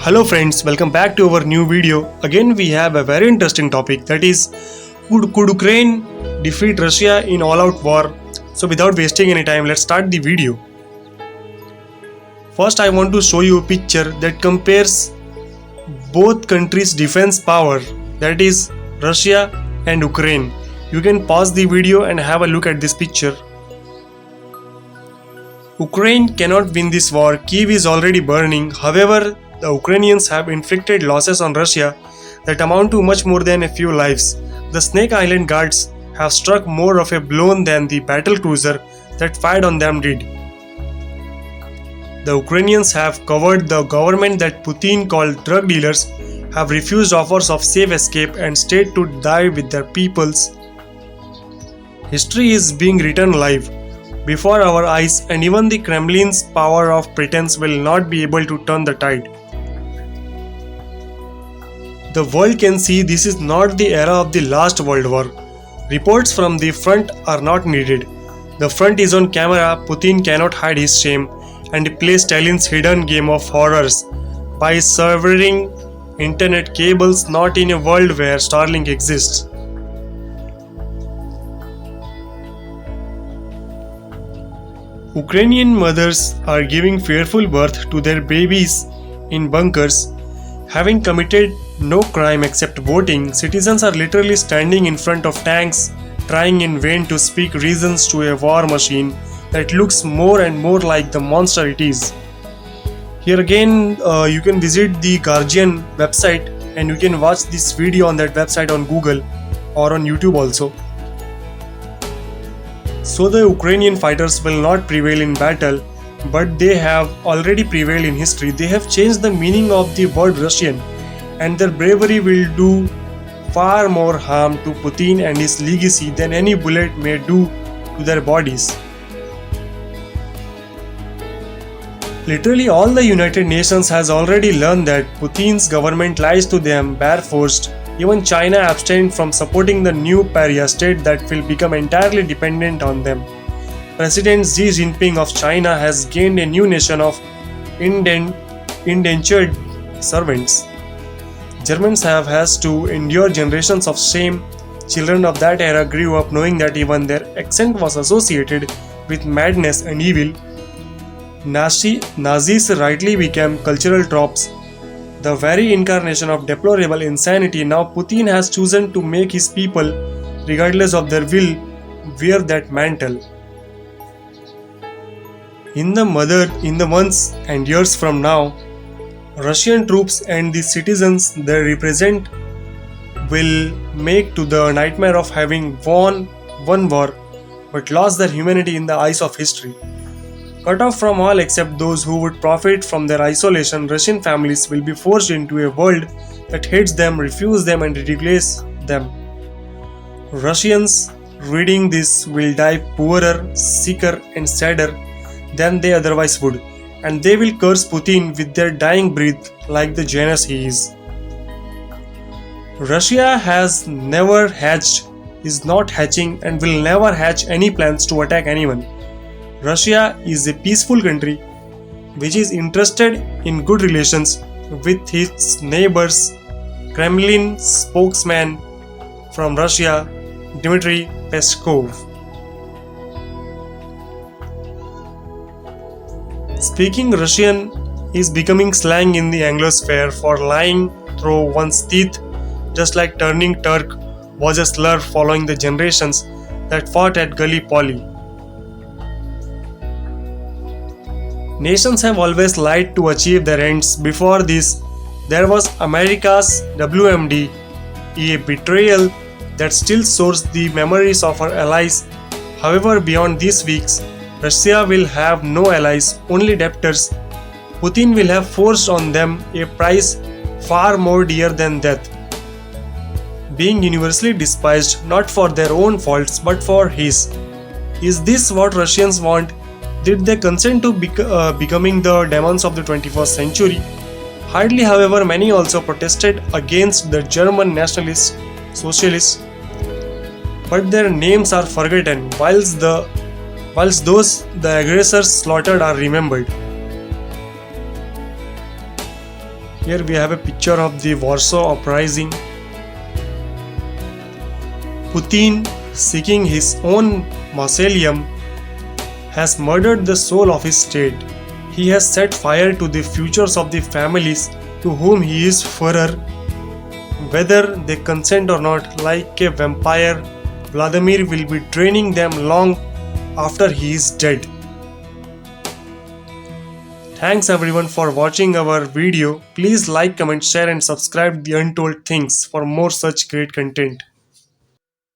Hello friends, welcome back to our new video. Again we have a very interesting topic, that is could Ukraine defeat Russia in all-out war? So without wasting any time, let's start the video. First I want to show you a picture that compares both countries' defense power, that is Russia and Ukraine. You can pause the video and have a look at this picture. Ukraine cannot win this war. Kyiv is already burning. However, the Ukrainians have inflicted losses on Russia that amount to much more than a few lives. The Snake Island guards have struck more of a blow than the battle cruiser that fired on them did. The Ukrainians have covered the government that Putin called drug dealers, have refused offers of safe escape and stayed to die with their peoples. History is being written live before our eyes, and even the Kremlin's power of pretense will not be able to turn the tide. The world can see this is not the era of the last World War. Reports from the front are not needed. The front is on camera. Putin cannot hide his shame and play Stalin's hidden game of horrors by severing internet cables, not in a world where Starlink exists. Ukrainian mothers are giving fearful birth to their babies in bunkers. Having committed no crime except voting, citizens are literally standing in front of tanks, trying in vain to speak reasons to a war machine that looks more and more like the monster it is. Here again, you can visit the Guardian website and you can watch this video on that website on Google or on YouTube also. So the Ukrainian fighters will not prevail in battle, but they have already prevailed in history. They have changed the meaning of the word Russian, and their bravery will do far more harm to Putin and his legacy than any bullet may do to their bodies. Literally all the United Nations has already learned that Putin's government lies to them barefaced. Even China abstained from supporting the new pariah state that will become entirely dependent on them. President Xi Jinping of China has gained a new nation of indentured servants. Germans have had to endure generations of shame. Children of that era grew up knowing that even their accent was associated with madness and evil. Nazis rightly became cultural tropes, the very incarnation of deplorable insanity. Now Putin has chosen to make his people, regardless of their will, wear that mantle. In the months and years from now, Russian troops and the citizens they represent will make to the nightmare of having won one war but lost their humanity in the eyes of history. Cut off from all except those who would profit from their isolation, Russian families will be forced into a world that hates them, refuses them and ridicules them. Russians reading this will die poorer, sicker and sadder than they otherwise would, and they will curse Putin with their dying breath like the Janus he is. Russia has never hatched, is not hatching and will never hatch any plans to attack anyone. Russia is a peaceful country which is interested in good relations with its neighbors. Kremlin spokesman from Russia, Dmitry Peskov. Speaking Russian is becoming slang in the Anglosphere for lying through one's teeth, just like turning Turk was a slur following the generations that fought at Gallipoli. Nations have always lied to achieve their ends. Before this, there was America's WMD, a betrayal that still sours the memories of our allies. However, beyond these weeks, Russia will have no allies, only debtors. Putin will have forced on them a price far more dear than death, being universally despised not for their own faults but for his. Is this what Russians want? Did they consent to becoming the demons of the 21st century? Hardly. However, many also protested against the German nationalists, socialists, but their names are forgotten, whilst those the aggressors slaughtered are remembered. Here we have a picture of the Warsaw Uprising. Putin, seeking his own mausoleum, has murdered the soul of his state. He has set fire to the futures of the families to whom he is Führer. Whether they consent or not, like a vampire, Vladimir will be draining them long after he is dead. Thanks everyone for watching our video. Please like, comment, share and subscribe the Untold Things for more such great content.